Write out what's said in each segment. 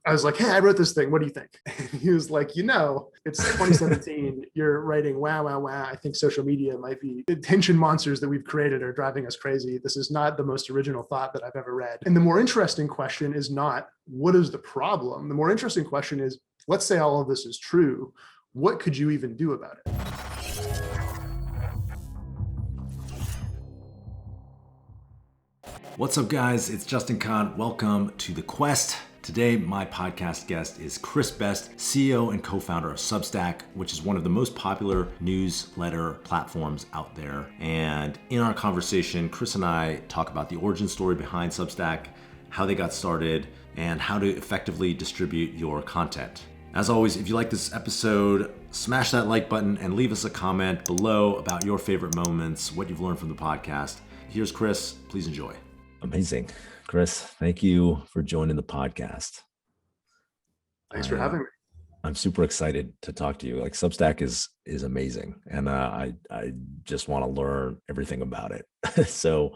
I was like, hey, I wrote this thing. What do you think? And he was like, it's 2017. You're writing, wow, wow, wow. I think social media might be the attention monsters that we've created are driving us crazy. This is not the most original thought that I've ever read. And the more interesting question is not, what is the problem? The more interesting question is, let's say all of this is true. What could you even do about it? What's up, guys? It's Justin Kahn. Welcome to The Quest. Today, my podcast guest is Chris Best, CEO and co-founder of Substack, which is one of the most popular newsletter platforms out there. And in our conversation, Chris and I talk about the origin story behind Substack, how they got started, and how to effectively distribute your content. As always, if you like this episode, smash that like button and leave us a comment below about your favorite moments, what you've learned from the podcast. Here's Chris. Please enjoy. Amazing. Chris, thank you for joining the podcast. Thanks for having me. I'm super excited to talk to you. Like, Substack is amazing. And I just want to learn everything about it. So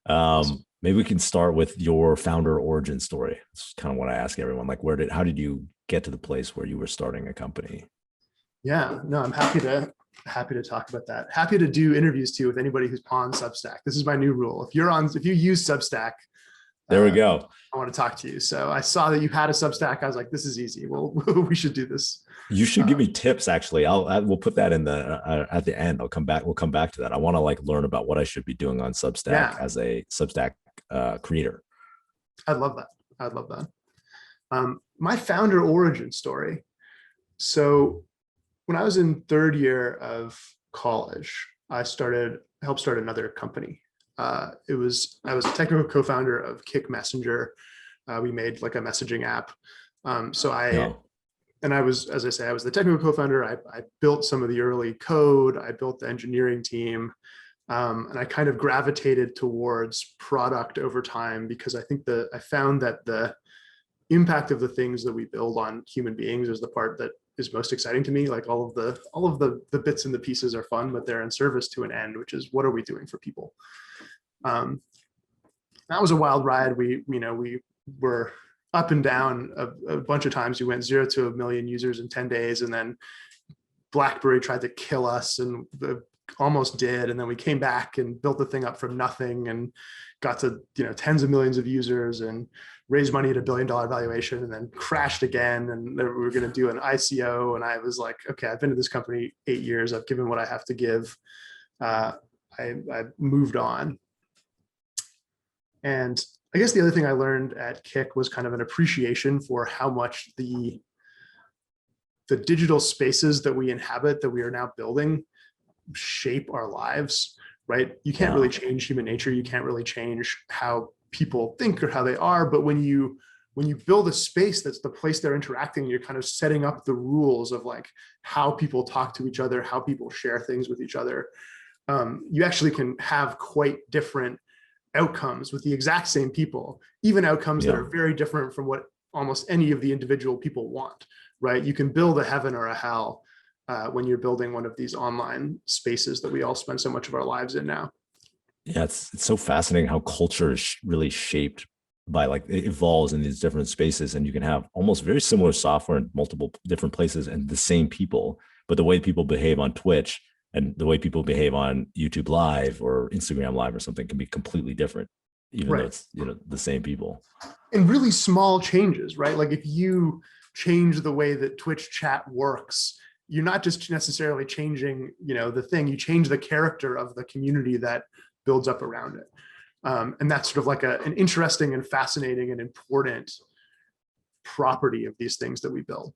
maybe we can start with your founder origin story. It's kind of what I ask everyone. Like, how did you get to the place where you were starting a company? Yeah, no, I'm happy to talk about that. Happy to do interviews too with anybody who's on Substack. This is my new rule. If you use Substack, there we go. I want to talk to you. So I saw that you had a Substack. I was like, this is easy. Well, we should do this. You should give me tips. Actually, we'll put that in the at the end. We'll come back to that. I want to learn about what I should be doing on Substack as a Substack creator. I'd love that. My founder origin story. So when I was in third year of college, I helped start another company. I was a technical co-founder of Kick Messenger. We made like a messaging app. And I was, as I say, I was the technical co-founder. I built some of the early code. I built the engineering team. And I kind of gravitated towards product over time because I found that the impact of the things that we build on human beings is the part that is most exciting to me. Like all of the bits and the pieces are fun, but they're in service to an end, which is what are we doing for people? That was a wild ride. We were up and down a bunch of times. We went 0 to 1 million users in 10 days. And then BlackBerry tried to kill us and almost did. And then we came back and built the thing up from nothing and got to, tens of millions of users and raised money at $1 billion valuation and then crashed again. And we were going to do an ICO. And I was like, okay, I've been at this company 8 years. I've given what I have to give. I moved on. And I guess the other thing I learned at Kick was kind of an appreciation for how much the digital spaces that we inhabit, that we are now building, shape our lives, right? You can't really change human nature. You can't really change how people think or how they are. But when you build a space that's the place they're interacting, you're kind of setting up the rules of like how people talk to each other, how people share things with each other. You actually can have quite different outcomes with the exact same people, even outcomes that are very different from what almost any of the individual people want, right? You can build a heaven or a hell when you're building one of these online spaces that we all spend so much of our lives in now. Yeah, it's so fascinating how culture is really shaped by it evolves in these different spaces, and you can have almost very similar software in multiple different places and the same people, but the way people behave on Twitch and the way people behave on YouTube Live or Instagram Live or something can be completely different, even though it's the same people. And really small changes, right? Like if you change the way that Twitch chat works, you're not just necessarily changing, the thing. You change the character of the community that builds up around it, and that's sort of like an interesting and fascinating and important property of these things that we build.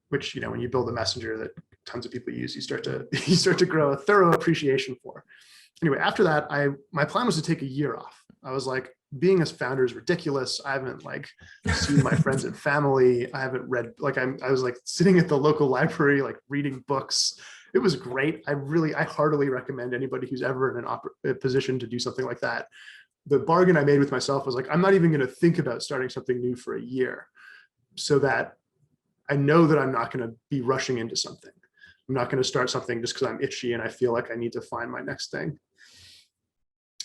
Which when you build a messenger that tons of people use, you start to grow a thorough appreciation for. Anyway, after that, my plan was to take a year off. I was like, being a founder is ridiculous. I haven't seen my friends and family. I haven't read, I was sitting at the local library, reading books. It was great. I heartily recommend anybody who's ever in a position to do something like that. The bargain I made with myself was I'm not even going to think about starting something new for a year, so that I know that I'm not going to be rushing into something. I'm not going to start something just because I'm itchy and I feel like I need to find my next thing.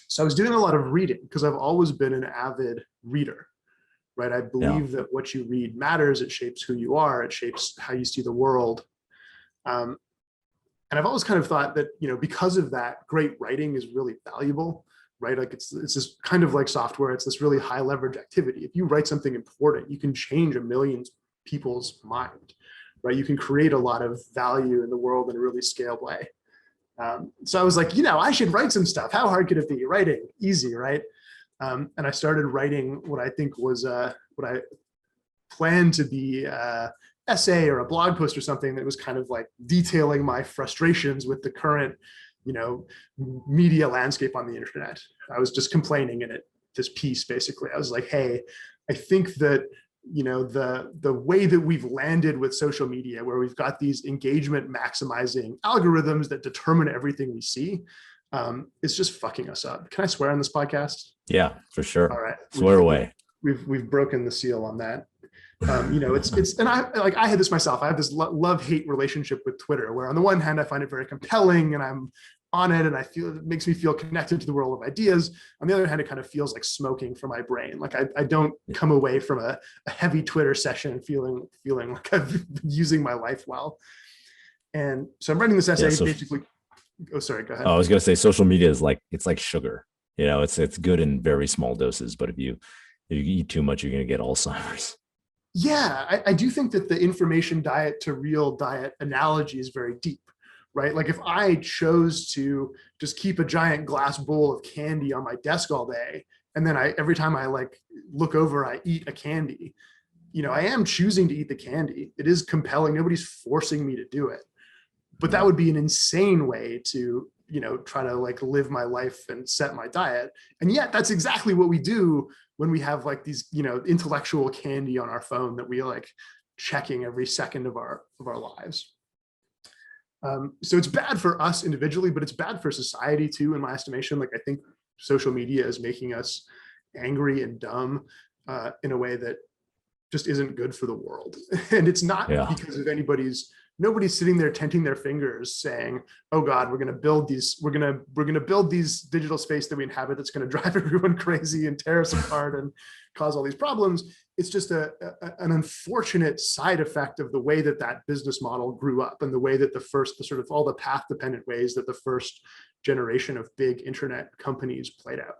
So I was doing a lot of reading because I've always been an avid reader. right? I believe that what you read matters. It shapes who you are. It shapes how you see the world. And I've always kind of thought that, because of that, great writing is really valuable, right? Like it's this kind of like software. It's this really high leverage activity. If you write something important, you can change a million people's mind, right? You can create a lot of value in the world in a really scaled way. So I was like, I should write some stuff. How hard could it be? Writing, easy, right? And I started writing what I think was what I planned to be an essay or a blog post or something that was kind of like detailing my frustrations with the current, media landscape on the internet. I was just complaining in this piece, basically. I was like, hey, I think that the way that we've landed with social media, where we've got these engagement maximizing algorithms that determine everything we see, is just fucking us up. Can I swear on this podcast? Yeah, for sure. All right. Swear away. We've broken the seal on that. It's and I had this myself. I have this love-hate relationship with Twitter, where on the one hand, I find it very compelling and I'm on it and I feel it makes me feel connected to the world of ideas. On the other hand, it kind of feels like smoking for my brain. Like I don't come away from a heavy Twitter session feeling like I've been using my life well. And so I'm writing this essay basically. Oh, sorry, go ahead. I was going to say social media is it's like sugar. It's good in very small doses, but if you eat too much, you're going to get Alzheimer's. Yeah, I do think that the information diet to real diet analogy is very deep, right? Like if I chose to just keep a giant glass bowl of candy on my desk all day, and then every time I look over, I eat a candy, I am choosing to eat the candy. It is compelling. Nobody's forcing me to do it. But that would be an insane way to, try to live my life and set my diet. And yet that's exactly what we do when we have these, intellectual candy on our phone that we checking every second of our lives. So it's bad for us individually, but it's bad for society too, in my estimation. I think social media is making us angry and dumb in a way that just isn't good for the world. And it's not because of nobody's sitting there tenting their fingers saying, oh God, we're going to build these digital space that we inhabit that's going to drive everyone crazy and tear us apart and cause all these problems. It's just an unfortunate side effect of the way that business model grew up and the way that all the path dependent ways that the first generation of big internet companies played out.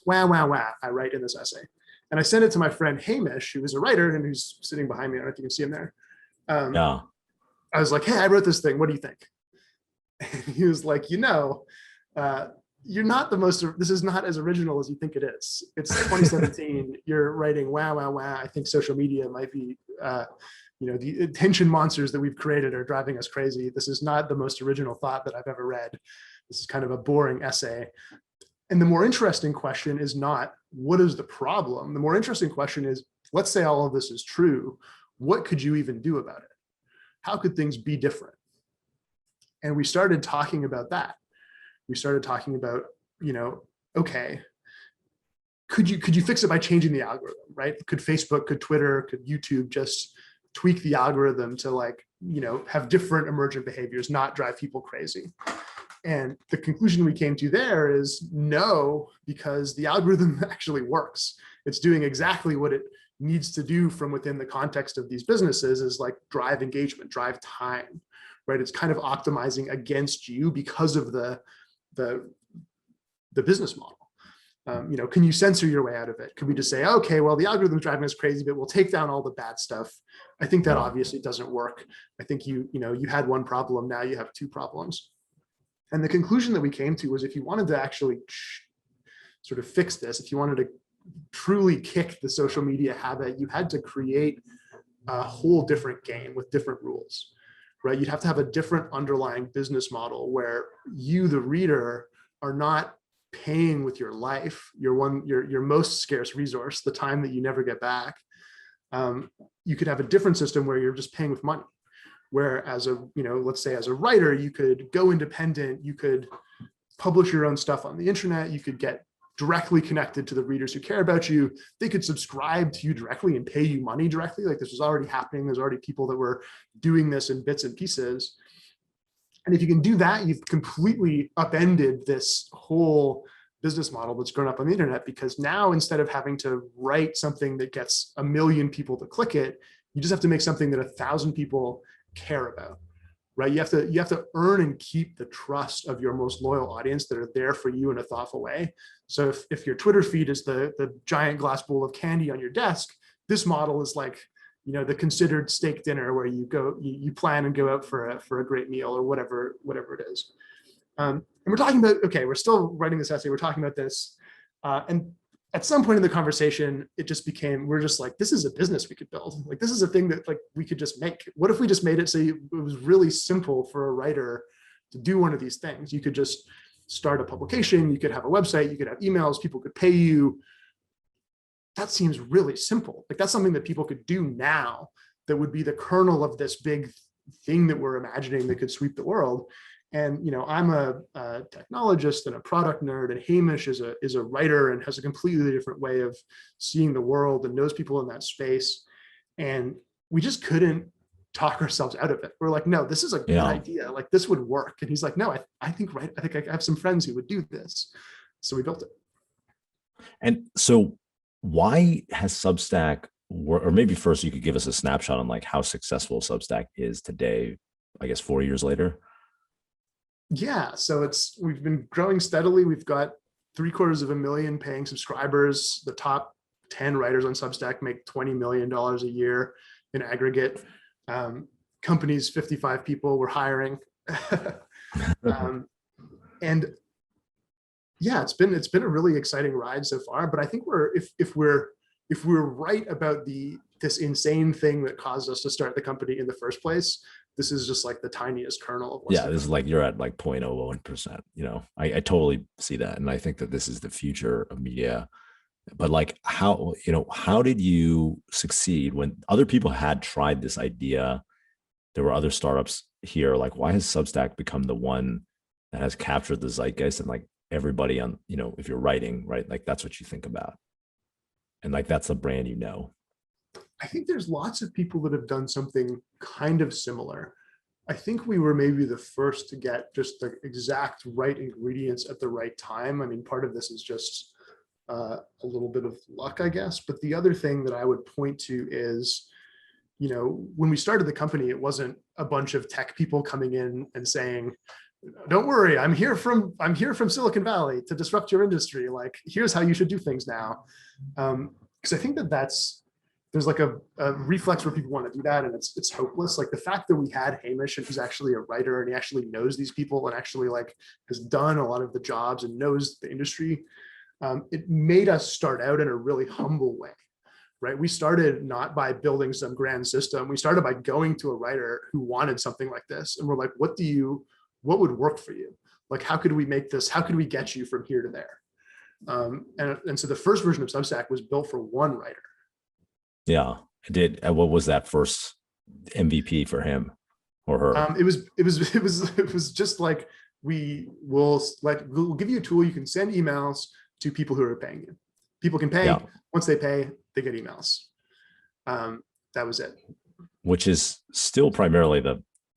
Wow, I write in this essay. And I sent it to my friend Hamish, who is a writer and who's sitting behind me. I don't know if you can see him there. I was like, hey, I wrote this thing. What do you think? And he was like, you're not this is not as original as you think it is. It's 2017. You're writing, wow. I think social media might be, the attention monsters that we've created are driving us crazy. This is not the most original thought that I've ever read. This is kind of a boring essay. And the more interesting question is not, what is the problem? The more interesting question is, let's say all of this is true. What could you even do about it? How could things be different? And we started talking about that. We started talking about, okay, could you fix it by changing the algorithm, right? Could Facebook, could Twitter, could YouTube just tweak the algorithm to have different emergent behaviors, not drive people crazy? And the conclusion we came to there is no, because the algorithm actually works. It's doing exactly what it needs to do from within the context of these businesses, is drive engagement, drive time, right? It's kind of optimizing against you because of the business model. Can you censor your way out of it? Could we just say, okay, well, the algorithm's driving us crazy, but we'll take down all the bad stuff? I think that obviously doesn't work. I think you had one problem, now you have two problems. And the conclusion that we came to was, if you wanted to actually sort of fix this, if you wanted to truly kick the social media habit, you had to create a whole different game with different rules, right? You'd have to have a different underlying business model where you, the reader, are not paying with your life, your most scarce resource, the time that you never get back. You could have a different system where you're just paying with money. Where let's say as a writer, you could go independent, you could publish your own stuff on the internet, you could get directly connected to the readers who care about you. They could subscribe to you directly and pay you money directly. This was already happening. There's already people that were doing this in bits and pieces. And if you can do that, you've completely upended this whole business model that's grown up on the internet, because now instead of having to write something that gets 1 million people to click it, you just have to make something that 1,000 people care about, right? You have to earn and keep the trust of your most loyal audience that are there for you in a thoughtful way. So if your Twitter feed is the giant glass bowl of candy on your desk, this model is like, the considered steak dinner where you plan and go out for a great meal or whatever it is. And we're talking about, okay, we're still writing this essay, we're talking about this. And at some point in the conversation, it just became, we're just like, this is a business we could build. Like, this is a thing that like we could just make. What if we just made it so it was really simple for a writer to do one of these things? You could just start a publication, you could have a website, you could have emails, people could pay you. That seems really simple. Like, that's something that people could do now that would be the kernel of this big thing that we're imagining that could sweep the world. And I'm a technologist and a product nerd, and Hamish is a writer and has a completely different way of seeing the world and knows people in that space. And we just couldn't talk ourselves out of it. We're like, no, this is a good idea. Like, this would work. And he's like, no, I think I have some friends who would do this. So we built it. And so why has Substack, or maybe first you could give us a snapshot on like how successful Substack is today, I guess 4 years later? Yeah, so we've been growing steadily. We've got 750,000 paying subscribers. The top 10 writers on Substack make $20 million a year in aggregate. Companies, 55 people, we're hiring. And yeah, it's been a really exciting ride so far. But I think if we're right about this insane thing that caused us to start the company in the first place, this is just like the tiniest kernel of what's this is like, you're at like 0.01%. I totally see that. And I think that this is the future of media. But like, how did you succeed when other people had tried this idea? There were other startups here. Like, why has Substack become the one that has captured the zeitgeist, and like everybody on, if you're writing, right, like that's what you think about. And like, that's a brand, I think there's lots of people that have done something kind of similar. I think we were maybe the first to get just the exact right ingredients at the right time. I mean, part of this is just a little bit of luck, I guess. But the other thing that I would point to is, when we started the company, it wasn't a bunch of tech people coming in and saying, don't worry, I'm here from Silicon Valley to disrupt your industry. Like, here's how you should do things now. Because I think there's like a reflex where people want to do that, and it's hopeless. Like, the fact that we had Hamish, and he's actually a writer and he actually knows these people and actually like has done a lot of the jobs and knows the industry, it made us start out in a really humble way, right? We started not by building some grand system. We started by going to a writer who wanted something like this, and we're like, what would work for you? Like, how could we make this? How could we get you from here to there? And so the first version of Substack was built for one writer. Yeah, it did. What was that first MVP for him or her? It was just like, we'll give you a tool. You can send emails to people who are paying you. People can pay. Yeah. Once they pay, they get emails. That was it. Which is still primarily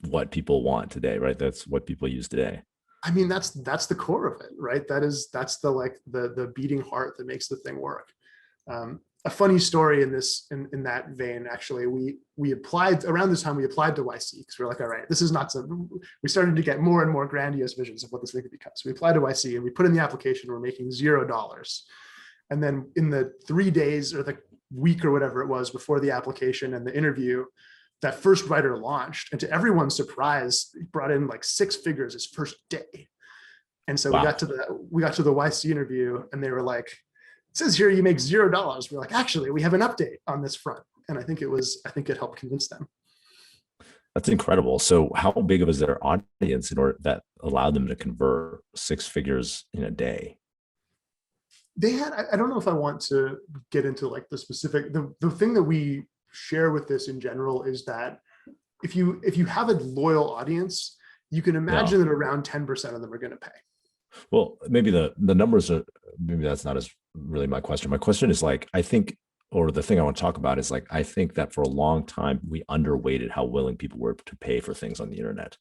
what people want today, right? That's what people use today. I mean, that's the core of it, right? That's the beating heart that makes the thing work. A funny story in that vein, actually, we applied around this time. We applied to YC because we're like, all right, this is not some. We started to get more and more grandiose visions of what this thing could become. So we applied to YC and we put in the application. We're making $0, and then in the 3 days or the week or whatever it was before the application and the interview, that first writer launched, and to everyone's surprise, he brought in like 6 figures his first day. And so wow. we got to the YC interview, and they were like, it says here you make $0. We're like, actually, we have an update on this front. And I think it helped convince them. That's incredible. So how big was their audience in order that allowed them to convert 6 figures in a day? They had, I don't know if I want to get into like the specific, the thing that we share with this in general is that if you have a loyal audience, you can imagine that around 10% of them are going to pay. Well, maybe the numbers are, maybe that's not as really my question. My question is like, I think, or the thing I want to talk about is like, I think that for a long time, we underweighted how willing people were to pay for things on the internet.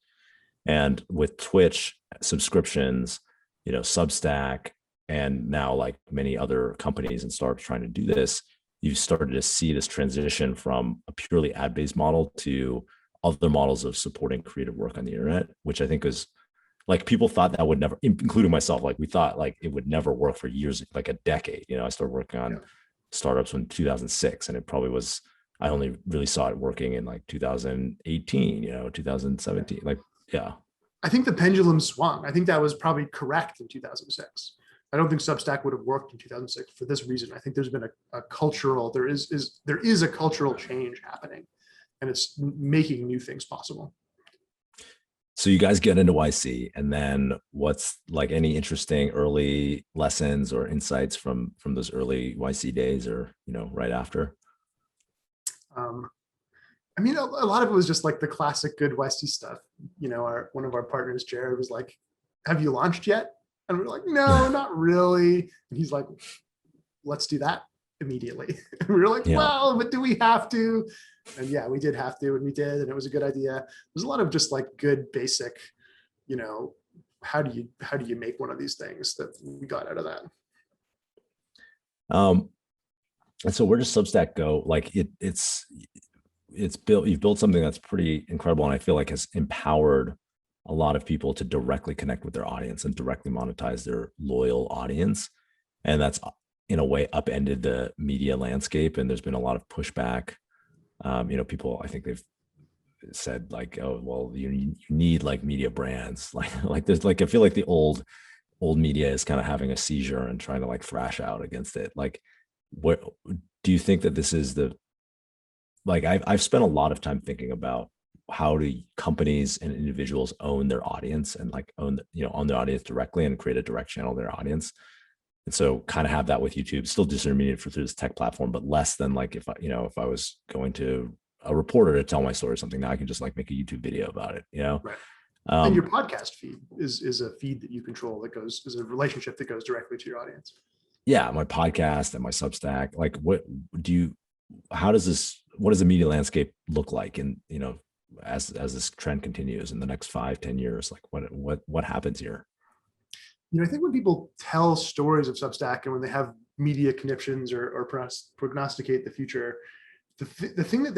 And with Twitch subscriptions, Substack, and now like many other companies and startups trying to do this, you've started to see this transition from a purely ad-based model to other models of supporting creative work on the internet, which I think is like people thought that would never, including myself, like we thought like it would never work for years, like a decade. I started working on startups in 2006, and it probably was, I only really saw it working in like 2018, 2017, like, yeah. I think the pendulum swung. I think that was probably correct in 2006. I don't think Substack would have worked in 2006 for this reason. I think there's been a cultural, there is a cultural change happening, and it's making new things possible. So you guys get into YC, and then what's like any interesting early lessons or insights from those early YC days, or right after? I mean, a lot of it was just like the classic good YC stuff. One of our partners, Jared, was like, "Have you launched yet?" And we're like, "No, not really." And he's like, "Let's do that immediately." And we were like, "Well, but do we have to?" And yeah, we did have to, and we did, and it was a good idea. There's a lot of just like good basic, how do you make one of these things that we got out of that. And so where does Substack go? Like it's built, you've built something that's pretty incredible, and I feel like has empowered a lot of people to directly connect with their audience and directly monetize their loyal audience. And that's in a way upended the media landscape. And there's been a lot of pushback. People, I think they've said like, "Oh, well, you need like media brands." Like there's like, I feel like the old media is kind of having a seizure and trying to like thrash out against it. Like, what do you think that this is like, I've spent a lot of time thinking about how do companies and individuals own their audience and like own their audience directly and create a direct channel to their audience. And so kind of have that with YouTube, still disintermediated through this tech platform, but less than like if I was going to a reporter to tell my story or something, now I can just like make a YouTube video about it, Right. And your podcast feed is a feed that you control is a relationship that goes directly to your audience. Yeah. My podcast and my Substack, like what does the media landscape look like? And, as this trend continues in the next 5-10 years, like what happens here? I think when people tell stories of Substack and when they have media conniptions or prognosticate the future, the thing that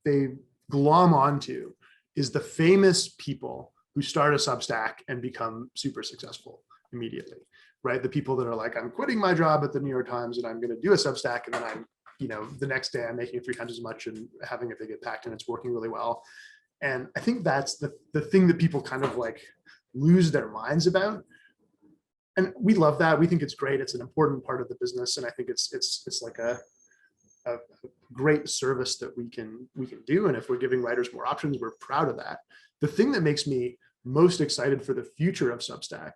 they glom onto is the famous people who start a Substack and become super successful immediately, right? The people that are like, "I'm quitting my job at the New York Times and I'm going to do a Substack, and then I'm, the next day I'm making 3 times as much and having a big impact and it's working really well." And I think that's the thing that people kind of like lose their minds about. And we love that. We think it's great. It's an important part of the business. And I think it's like a great service that we can do. And if we're giving writers more options, we're proud of that. The thing that makes me most excited for the future of Substack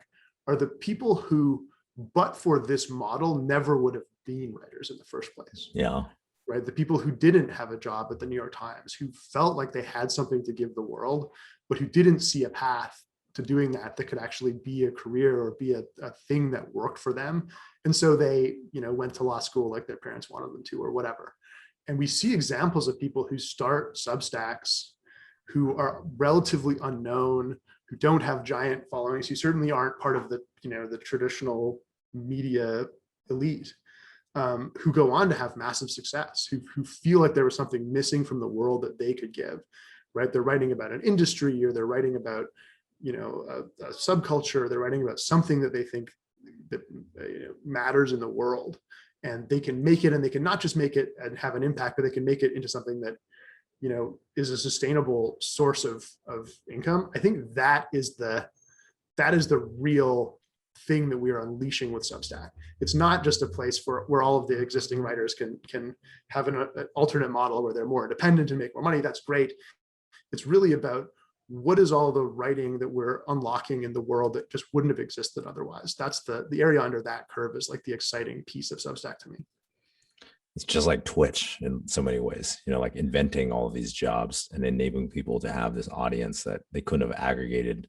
are the people who, but for this model, never would have been writers in the first place. Yeah. Right. The people who didn't have a job at the New York Times, who felt like they had something to give the world, but who didn't see a path to doing that could actually be a career or be a thing that worked for them. And so they, went to law school like their parents wanted them to or whatever. And we see examples of people who start Substacks who are relatively unknown, who don't have giant followings, who certainly aren't part of the, the traditional media elite, who go on to have massive success, who feel like there was something missing from the world that they could give, right? They're writing about an industry, or they're writing about a subculture. They're writing about something that they think that matters in the world, and they can make it, and they can not just make it and have an impact, but they can make it into something that is a sustainable source of income. I think that is the real thing that we are unleashing with Substack. It's not just a place where all of the existing writers can have an alternate model where they're more independent and make more money. That's great. It's really about what is all the writing that we're unlocking in the world that just wouldn't have existed otherwise. That's the area under that curve is like the exciting piece of Substack to me. It's just like Twitch in so many ways, like inventing all of these jobs and enabling people to have this audience that they couldn't have aggregated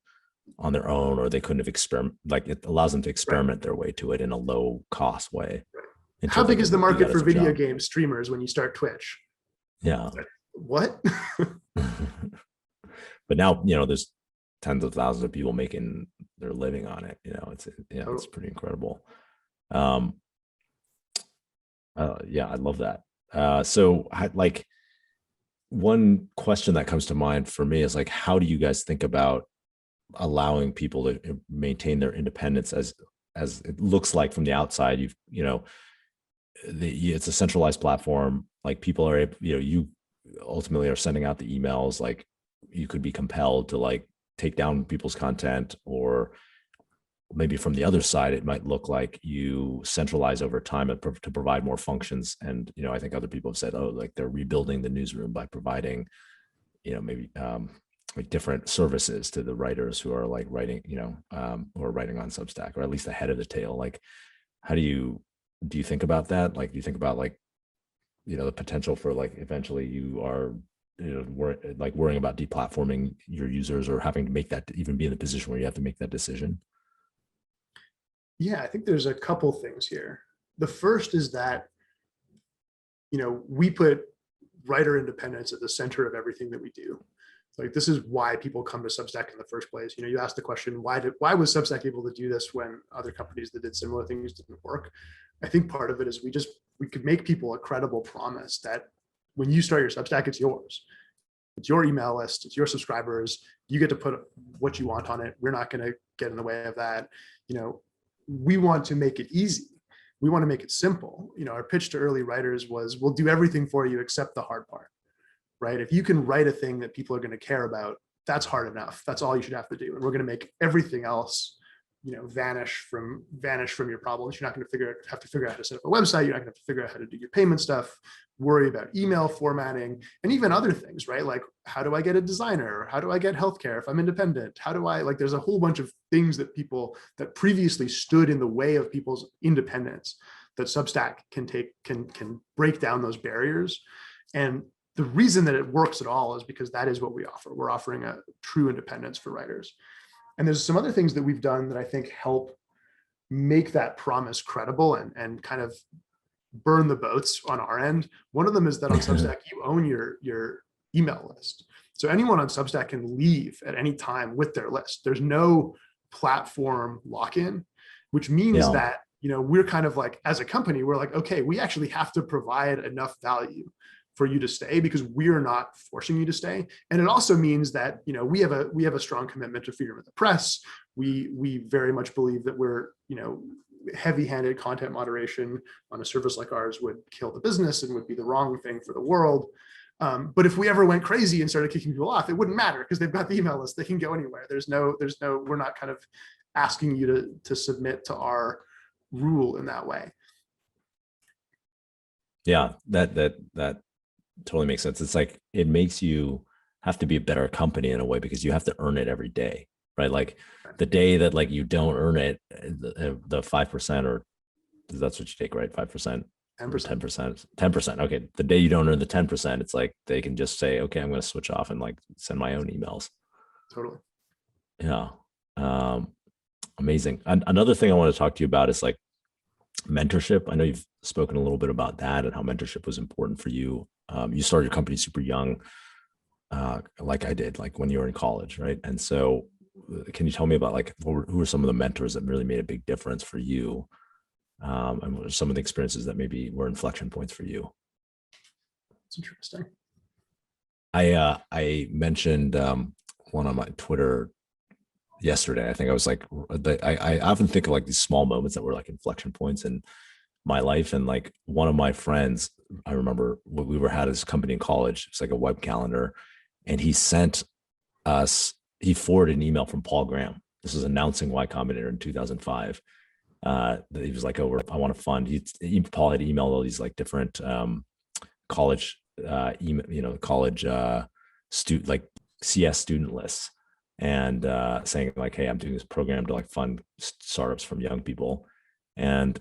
on their own, or they couldn't have like it allows them to experiment their way to it in a low cost way. Right. How big is the market for video game streamers when you start Twitch? Yeah. What? But now, there's tens of thousands of people making their living on it. It's pretty incredible. Um, yeah, I love that. So like one question that comes to mind for me is like, how do you guys think about allowing people to maintain their independence as it looks like from the outside? It's a centralized platform. Like people are, you ultimately are sending out the emails. Like you could be compelled to like take down people's content, or maybe from the other side, it might look like you centralize over time to provide more functions. And, I think other people have said, oh, like they're rebuilding the newsroom by providing, maybe like different services to the writers who are like writing, who are writing on Substack, or at least ahead of the tail. Like, how do you think about that? Like, do you think about like, the potential for like eventually you are, worrying about deplatforming your users, or having to make that, even be in the position where you have to make that decision? Yeah, I think there's a couple things here. The first is that, we put writer independence at the center of everything that we do. Like, this is why people come to Substack in the first place. You asked the question, why was Substack able to do this when other companies that did similar things didn't work? I think part of it is we could make people a credible promise that when you start your Substack, it's yours. It's your email list, it's your subscribers. You get to put what you want on it. We're not going to get in the way of that. We want to make it easy. We want to make it simple. Our pitch to early writers was, we'll do everything for you except the hard part, right? If you can write a thing that people are going to care about, that's hard enough. That's all you should have to do. And we're going to make everything else, vanish from your problems. You're not going to have to figure out how to set up a website. You're not going to have to figure out how to do your payment stuff, worry about email formatting, and even other things, right? Like, how do I get a designer? How do I get healthcare if I'm independent? How do I, like, there's a whole bunch of things that previously stood in the way of people's independence that Substack can break down those barriers. And the reason that it works at all is because that is what we offer. We're offering a true independence for writers. And there's some other things that we've done that I think help make that promise credible and kind of burn the boats on our end. One of them is that on Substack, you own your email list. So anyone on Substack can leave at any time with their list. There's no platform lock-in, which means that, we're kind of like, as a company, we're like, okay, we actually have to provide enough value for you to stay, because we're not forcing you to stay. And it also means that, we have a strong commitment to freedom of the press. We very much believe that we're, heavy-handed content moderation on a service like ours would kill the business and would be the wrong thing for the world. But if we ever went crazy and started kicking people off, it wouldn't matter, because they've got the email list. They can go anywhere. We're not kind of asking you to submit to our rule in that way. Yeah, that totally makes sense. It's like, it makes you have to be a better company in a way, because you have to earn it every day, right? Like the day that like you don't earn it, the 5%, or that's what you take, right? 5%, 10%, 10%. Okay. The day you don't earn the 10%, it's like they can just say, okay, I'm going to switch off and like send my own emails. Totally. Yeah. Amazing. Another thing I want to talk to you about is like mentorship. I know you've spoken a little bit about that and how mentorship was important for you. You started your company super young, like I did, like when you were in college, right? And so can you tell me about like, who are some of the mentors that really made a big difference for you? And what are some of the experiences that maybe were inflection points for you? It's interesting. I mentioned one on my Twitter yesterday. I think I was like, I often think of like these small moments that were like inflection points in my life. And like one of my friends, I remember we had this company in college. It's like a web calendar, and he forwarded an email from Paul Graham. This was announcing Y-Combinator in 2005. That he was like, oh, I want to fund. Paul had emailed all these like different college college like CS student lists, and saying like, hey, I'm doing this program to like fund startups from young people. And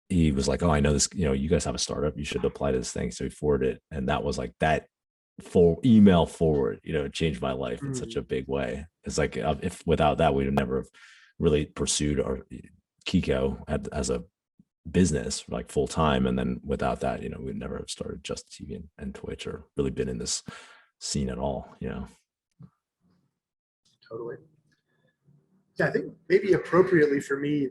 he was like, oh, I know this, you guys have a startup, you should apply to this thing. So he forwarded it. And that was like that full email forward, it changed my life in such a big way. It's like, if without that, we would never have really pursued our Kiko as a business like full time. And then without that, we'd never have started Just TV and Twitch, or really been in this scene at all, Totally. Yeah, I think maybe appropriately for me,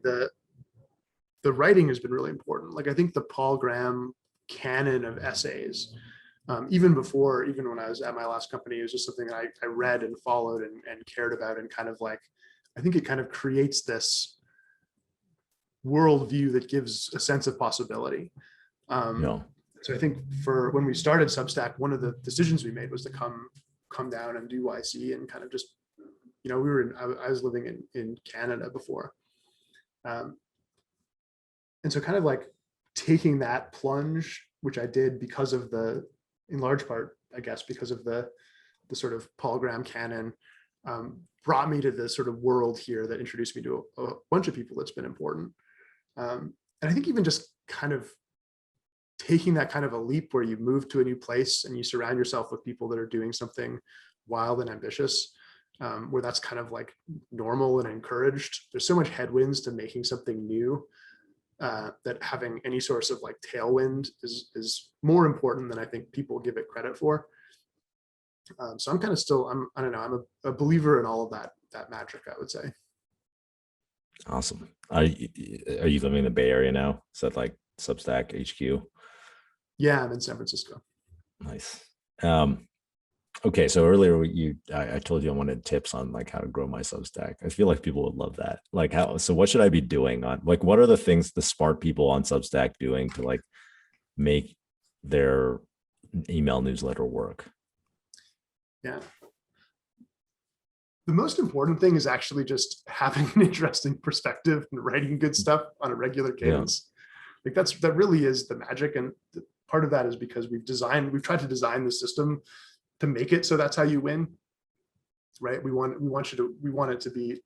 the writing has been really important. Like I think the Paul Graham canon of essays, even when I was at my last company, it was just something I read and followed and cared about, and kind of like, I think it kind of creates this worldview that gives a sense of possibility. So I think for when we started Substack, one of the decisions we made was to come down and do YC, and kind of just, I was living in Canada before. And so kind of like taking that plunge, which I did because of in large part, I guess, because of the sort of Paul Graham canon, brought me to this sort of world here that introduced me to a bunch of people that's been important. And I think even just kind of taking that kind of a leap where you move to a new place and you surround yourself with people that are doing something wild and ambitious, where that's kind of like normal and encouraged. There's so much headwinds to making something new, that having any source of like tailwind is more important than I think people give it credit for. So I'm kind of still, I don't know, I'm a believer in all of that magic, I would say. Awesome. Are you living in the Bay Area now? Is that like Substack HQ? Yeah, I'm in San Francisco. Nice. Okay, so earlier I told you I wanted tips on like how to grow my Substack. I feel like people would love that. Like so what should I be doing on, like, what are the things the smart people on Substack doing to like make their email newsletter work? Yeah. The most important thing is actually just having an interesting perspective and writing good stuff on a regular cadence. Like that really is the magic. And part of that is because we've tried to design the system to make it so that's how you win, right? We want it to be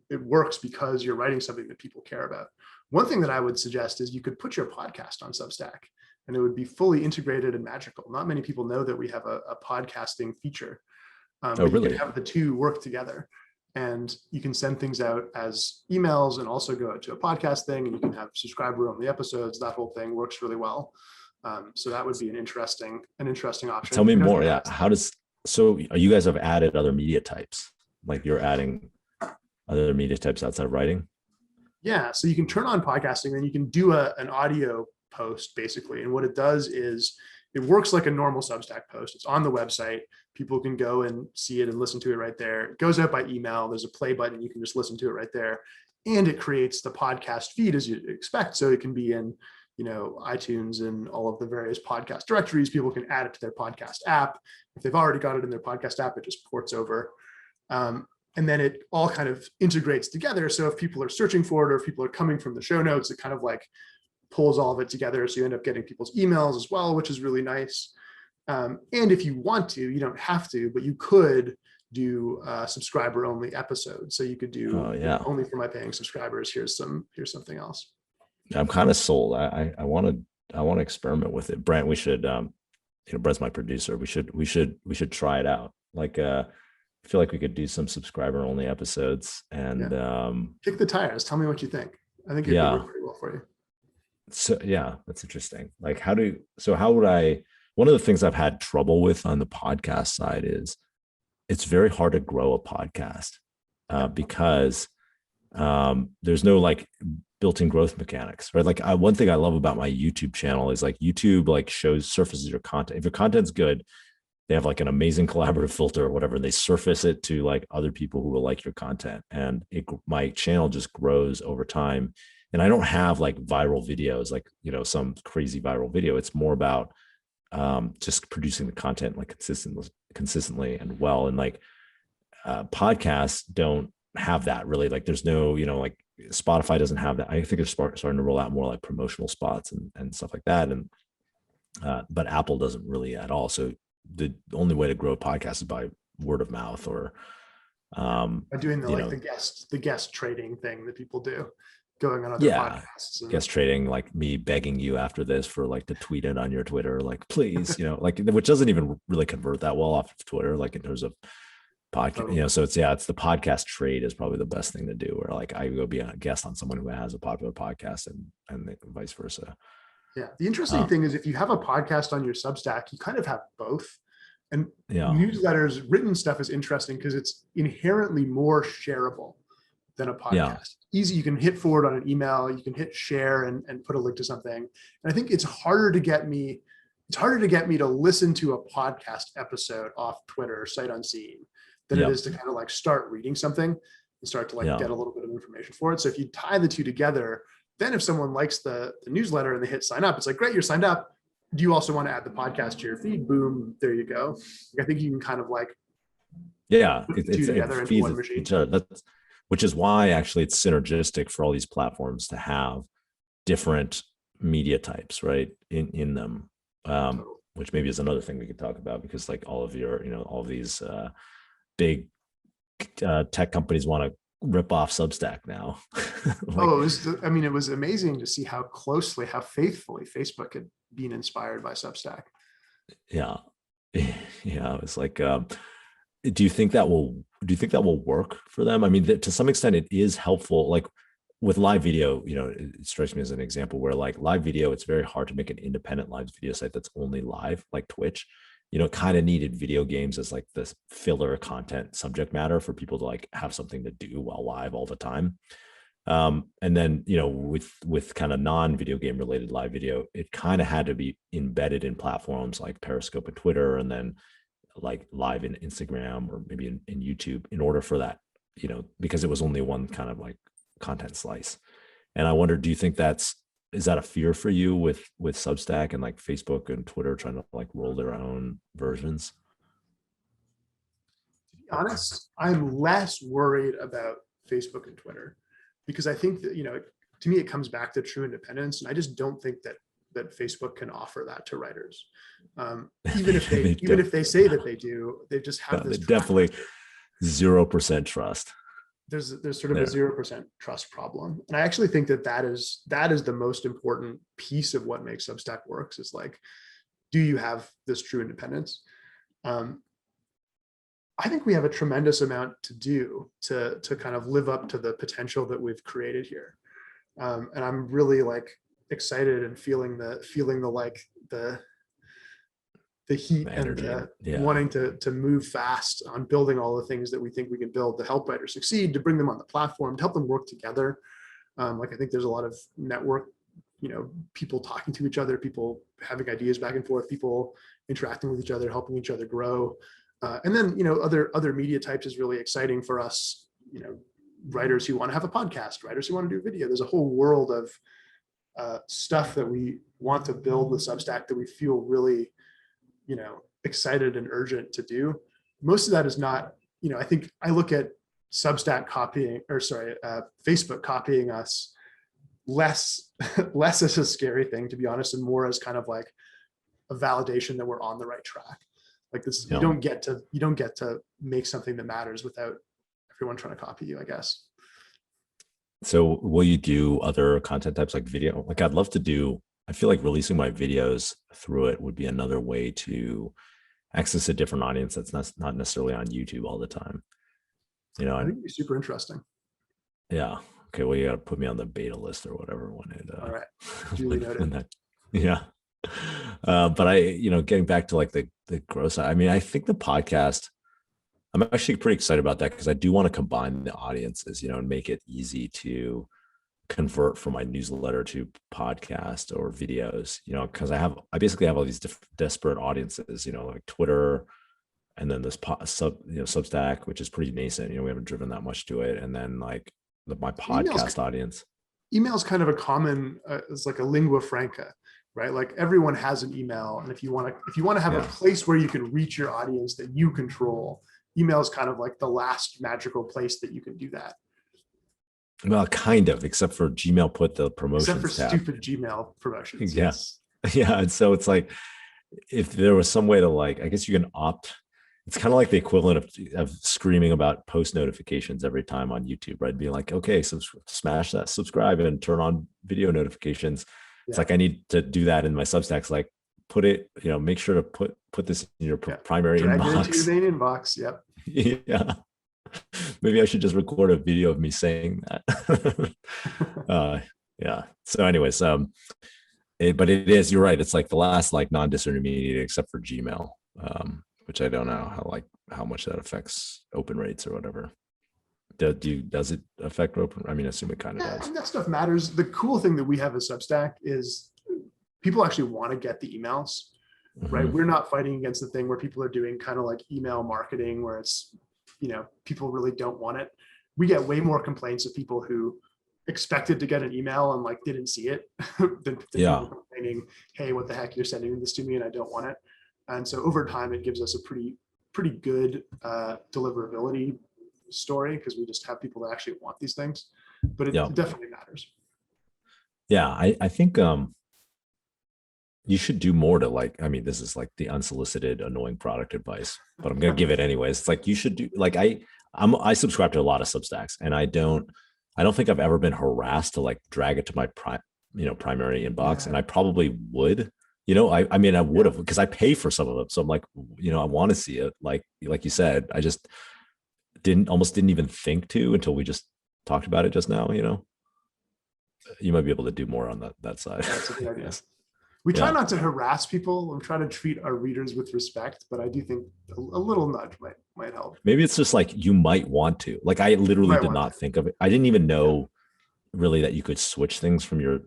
it works because you're writing something that people care about. One thing that I would suggest is you could put your podcast on Substack, and it would be fully integrated and magical. Not many people know that we have a podcasting feature. Oh, really? You can have the two work together, and you can send things out as emails and also go out to a podcast thing, and you can have subscriber only episodes. That whole thing works really well. So that would be an interesting option. Tell me more. Yeah. So you guys have added other media types, like you're adding other media types outside of writing? Yeah. So you can turn on podcasting, and you can do an audio post basically. And what it does is it works like a normal Substack post. It's on the website. People can go and see it and listen to it right there. It goes out by email. There's a play button. You can just listen to it right there. And it creates the podcast feed as you'd expect. So it can be in, iTunes and all of the various podcast directories. People can add it to their podcast app. If they've already got it in their podcast app, it just ports over. And then it all kind of integrates together. So if people are searching for it, or if people are coming from the show notes, it kind of like pulls all of it together. So you end up getting people's emails as well, which is really nice. And if you want to, you don't have to, but you could do subscriber only episodes. So you could do only for my paying subscribers. Here's something else. I'm kind of sold. I want to experiment with it. Brent, we should, Brent's my producer. We should try it out. Like, I feel like we could do some subscriber only episodes and kick the tires. Tell me what you think. I think it could work pretty well for you. So yeah, that's interesting. Like how would I, one of the things I've had trouble with on the podcast side is it's very hard to grow a podcast because there's no like built-in growth mechanics, right? Like one thing I love about my YouTube channel is like YouTube like surfaces your content. If your content's good, they have like an amazing collaborative filter or whatever. They surface it to like other people who will like your content, and my channel just grows over time. And I don't have like viral videos, like, some crazy viral video. It's more about just producing the content like consistently and well. And like podcasts don't have that really. Like there's no, like Spotify doesn't have that. I think it's starting to roll out more like promotional spots and stuff like that. And but Apple doesn't really at all. So the only way to grow a podcast is by word of mouth or by doing the guest trading thing that people do, going on other podcasts. Guest trading, like me begging you after this for like to tweet it on your Twitter, like please, like which doesn't even really convert that well off of Twitter, like in terms of podcast, so it's the podcast trade is probably the best thing to do, where like I go be a guest on someone who has a popular podcast and vice versa. Yeah. The interesting thing is if you have a podcast on your Substack, you kind of have both. And newsletters, written stuff is interesting because it's inherently more shareable. than a Yeah. podcast. Easy. You can hit forward on an email, you can hit share and put a link to something. And I think it's harder to get me to listen to a podcast episode off Twitter sight unseen than it Yeah. is to kind of like start reading something and start to like Yeah. get a little bit of information for it. So if you tie the two together, then if someone likes the newsletter and they hit sign up, it's like, great, you're signed up. Do you also want to add the podcast to your feed? Boom, there you go. I think you can kind of like Yeah. put the two together It into feeds one machine. each other. Which is why actually it's synergistic for all these platforms to have different media types, right, in them. Which maybe is another thing we could talk about, because like all of these big tech companies want to rip off Substack now. It was amazing to see how faithfully Facebook had been inspired by Substack. Yeah. Yeah. It's like, do you think that will work for them? I mean, to some extent it is helpful. Like with live video, it strikes me as an example where like live video, it's very hard to make an independent live video site that's only live, like Twitch. Kind of needed video games as like this filler content subject matter for people to like have something to do while live all the time. And then, with kind of non-video game related live video, it kind of had to be embedded in platforms like Periscope and Twitter, and then like live in Instagram or maybe in YouTube, in order for that, because it was only one kind of like content slice. And I wonder, do you think is that a fear for you with Substack and like Facebook and Twitter trying to like roll their own versions? To be honest, I'm less worried about Facebook and Twitter, because I think that, to me, it comes back to true independence. And I just don't think that Facebook can offer that to writers. Even if they say that they do, they just have this definitely 0% trust. There's sort of a 0% trust problem. And I actually think that is the most important piece of what makes Substack works, is like, do you have this true independence? I think we have a tremendous amount to do to kind of live up to the potential that we've created here. And I'm really like excited and feeling the heat and wanting to move fast on building all the things that we think we can build to help writers succeed, to bring them on the platform, to help them work together. I think there's a lot of network, people talking to each other, people having ideas back and forth, people interacting with each other, helping each other grow. And then, other media types is really exciting for us, writers who want to have a podcast, writers who want to do video. There's a whole world of stuff that we want to build with Substack that we feel really, excited and urgent to do. Most of that is not, I think I look at Substack Facebook copying us less as a scary thing, to be honest, and more as kind of like a validation that we're on the right track. Like this, you don't get to make something that matters without everyone trying to copy you, I guess. So will you do other content types like video? Like I feel like releasing my videos through it would be another way to access a different audience that's not necessarily on YouTube all the time. I think it'd be super interesting. Yeah. Okay. Well, you got to put me on the beta list or whatever when it. All right. Duly noted. Yeah. But getting back to like the growth side, I mean, I think the podcast, I'm actually pretty excited about that, because I do want to combine the audiences, and make it easy to convert from my newsletter to podcast or videos, because I basically have all these disparate audiences, like Twitter, and then this Substack, which is pretty nascent. We haven't driven that much to it. And then like my podcast audience. Email is kind of a common, it's like a lingua franca, right? Like everyone has an email. And if you want to have a place where you can reach your audience that you control, email is kind of like the last magical place that you can do that. Well, kind of, except for Gmail put the promotions except for tab. Stupid Gmail promotions. Yes. Yeah. And so it's like, if there was some way to like, I guess you can opt. It's kind of like the equivalent of screaming about post notifications every time on YouTube, right? Being like, okay, so smash that subscribe and turn on video notifications. It's like, I need to do that in my Substacks. Like put it, make sure to put this in your primary inbox. Drag it into your main inbox. Yep. Yeah. Maybe I should just record a video of me saying that. Yeah. So anyways, but it is, you're right. It's like the last like non-disintermediate except for Gmail, which I don't know how much that affects open rates or whatever. Does it affect open? I mean, I assume it kind of Yeah, I does. mean, that stuff matters. The cool thing that we have as Substack is people actually want to get the emails, right? Mhm. We're not fighting against the thing where people are doing kind of like email marketing where it's, people really don't want it. We get way more complaints of people who expected to get an email and like didn't see it than Yeah. people complaining, hey, what the heck, you're sending this to me and I don't want it. And so over time, it gives us a pretty good deliverability story because we just have people that actually want these things, but Yeah. it definitely matters. Yeah. I think you should do more to like, I mean, this is like the unsolicited, annoying product advice, but I'm gonna give it anyways. It's like you should do like I subscribe to a lot of Substacks and I don't think I've ever been harassed to like drag it to my primary inbox. Yeah. And I probably would. I mean I would have because I pay for some of them. So I'm like, I want to see it. Like you said, I just didn't even think to until we just talked about it just now, You might be able to do more on that side. That's a good idea. Yes. We try Yeah. not to harass people and try to treat our readers with respect, but I do think a little nudge might help. Maybe it's just like you might want to. Like I You literally might did want not to. think of it. I didn't even Yeah. know really that you could switch things from your,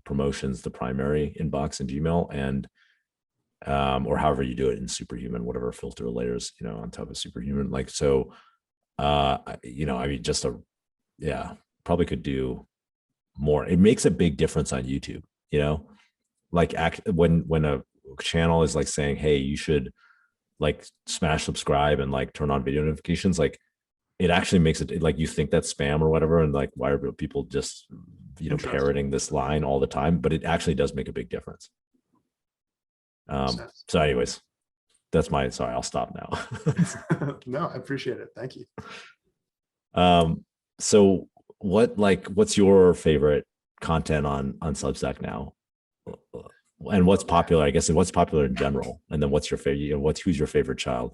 promotions, the primary inbox in Gmail and or however you do it in Superhuman, whatever filter layers, on top of Superhuman. Like so I mean yeah, probably could do more. It makes a big difference on YouTube, like when a channel is like saying, hey, you should like smash subscribe and like turn on video notifications, like it actually makes it like you think that's spam or whatever. And like, why are people just, parroting this line all the time? But it actually does make a big difference. So anyways, sorry, I'll stop now. No, I appreciate it. Thank you. So what's your favorite content on Substack now? And what's popular, I guess, and what's popular in general? And then what's your favorite, who's your favorite child?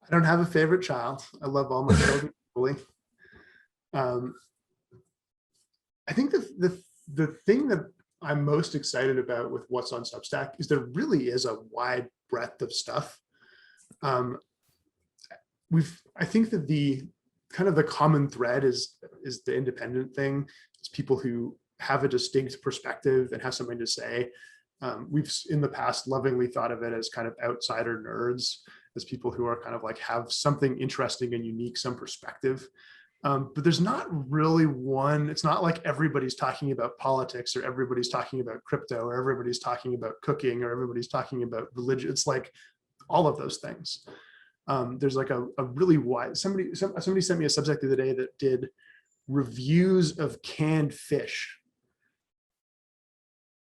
I don't have a favorite child. I love all my children equally. I think the thing that I'm most excited about with what's on Substack is there really is a wide breadth of stuff. I think that the kind of the common thread is the independent thing. It's people who have a distinct perspective and have something to say. We've in the past lovingly thought of it as kind of outsider nerds, as people who are kind of like have something interesting and unique, some perspective. But there's not really one. It's not like everybody's talking about politics or everybody's talking about crypto or everybody's talking about cooking or everybody's talking about religion. It's like all of those things. There's like a really wide, somebody sent me a Substack the other day that did reviews of canned fish.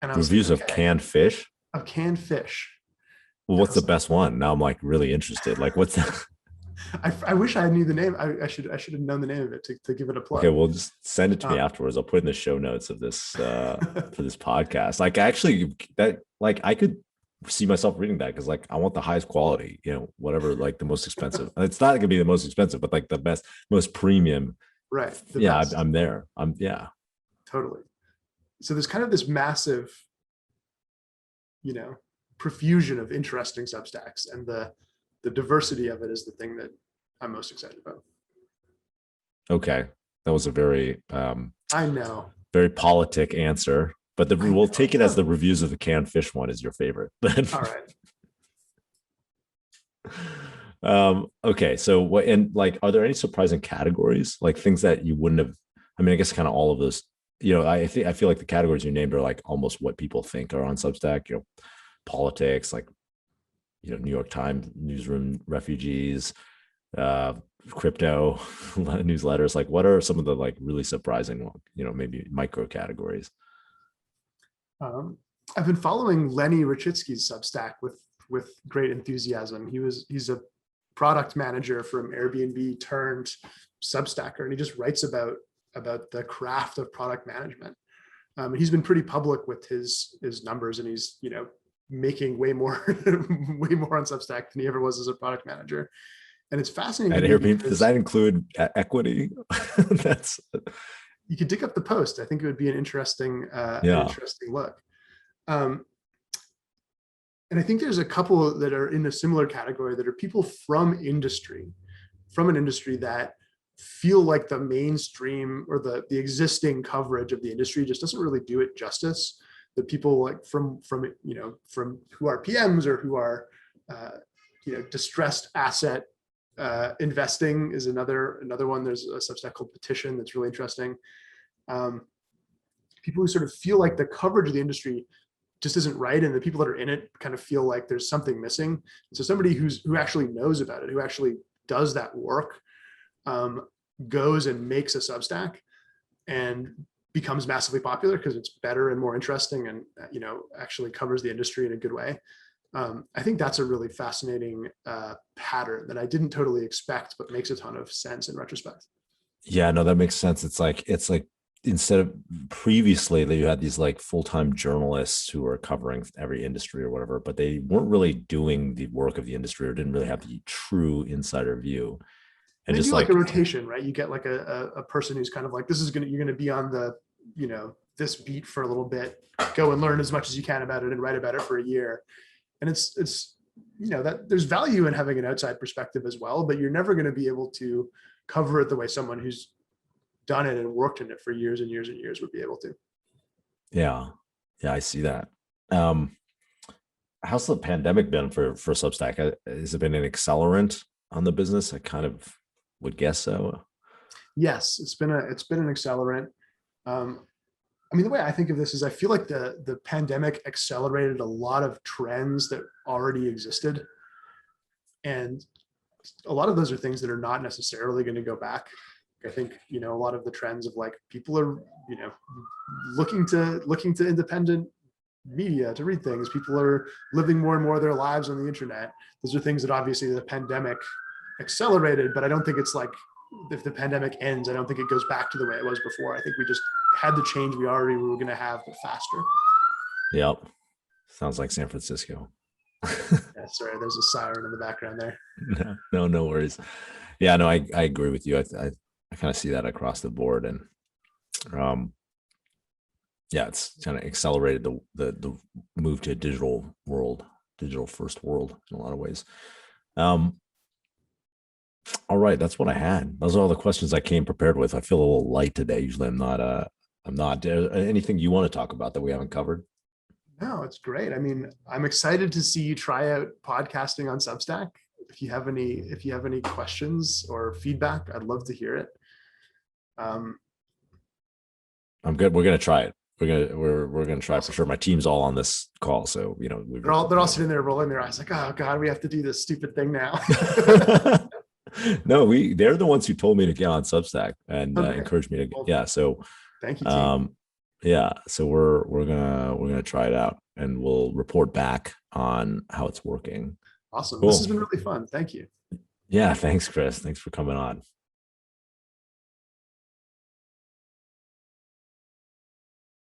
And I was Reviews like, of canned fish? Of canned fish. Well, what's the best one? Now I'm like really interested. Like what's that? I wish I knew the name. I should have known the name of it to give it a plug. Okay, well, just send it to me afterwards. I'll put it in the show notes of this for this podcast. Like actually I could see myself reading that because like I want the highest quality, whatever, like the most expensive. It's not gonna be the most expensive, but like the best, most premium. Right. Yeah, I'm there. Totally. So there's kind of this massive, profusion of interesting Substacks, and the diversity of it is the thing that I'm most excited about. Okay, that was a very I know, very politic answer, but we'll take it as the reviews of the canned fish one is your favorite. All right. Okay, so what, and like, are there any surprising categories, like things that you wouldn't have? I mean, I guess kind of all of those. I feel like the categories you named are like almost what people think are on Substack. Politics, like New York Times newsroom refugees, crypto newsletters. Like, what are some of the like really surprising, maybe micro categories? I've been following Lenny Rachitsky's Substack with great enthusiasm. He's a product manager from Airbnb turned Substacker, and he just writes about the craft of product management. He's been pretty public with his numbers, and he's making way more on Substack than he ever was as a product manager. And it's fascinating. At Airbnb, does that include equity? That's you could dig up the post. I think it would be an interesting look. And I think there's a couple that are in a similar category that are people from industry, from an industry that feel like the mainstream or the existing coverage of the industry just doesn't really do it justice. The people like from who are PMs or who are distressed asset investing is another one. There's a Substack called Petition that's really interesting. People who sort of feel like the coverage of the industry just isn't right, and the people that are in it kind of feel like there's something missing. So somebody who actually knows about it, who actually does that work, goes and makes a Substack and becomes massively popular because it's better and more interesting and actually covers the industry in a good way. I think that's a really fascinating pattern that I didn't totally expect, but makes a ton of sense in retrospect. Yeah, no, that makes sense. It's like instead of previously that you had these like full-time journalists who were covering every industry or whatever, but they weren't really doing the work of the industry or didn't really have the true insider view. And just like a rotation, right? You get like a person who's kind of like, you're going to be on the, this beat for a little bit, go and learn as much as you can about it and write about it for a year. And it's that there's value in having an outside perspective as well, but you're never going to be able to cover it the way someone who's done it and worked in it for years and years and years would be able to. Yeah, I see that. How's the pandemic been for Substack? Has it been an accelerant on the business? I kind of would guess so. Yes, it's been an accelerant. The way I think of this is I feel like the pandemic accelerated a lot of trends that already existed. And a lot of those are things that are not necessarily going to go back. I think, a lot of the trends of like people are, looking to independent media to read things. People are living more and more of their lives on the internet. Those are things that obviously the pandemic accelerated, but I don't think it's like if the pandemic ends, I don't think it goes back to the way it was before. I think we just had the change we already were going to have, but faster. Yep. Sounds like San Francisco. Yeah, sorry, there's a siren in the background there. No worries. Yeah, no, I agree with you. I kind of see that across the board, and it's kind of accelerated the move to a digital first world in a lot of ways. All right, that's what I had. Those are all the questions I came prepared with. I feel a little light today. Usually I'm not. Anything you want to talk about that we haven't covered? No, it's great. I'm excited to see you try out podcasting on Substack. If you have any questions or feedback, I'd love to hear it. I'm good. We're gonna try it. We're gonna try for sure. My team's all on this call, so they're all sitting there rolling their eyes like, oh God, we have to do this stupid thing now. No, they're the ones who told me to get on Substack and encouraged me to. Yeah, so thank you, team. So we're gonna try it out, and we'll report back on how it's working. Awesome. Cool. This has been really fun. Thank you. Yeah, thanks, Chris. Thanks for coming on.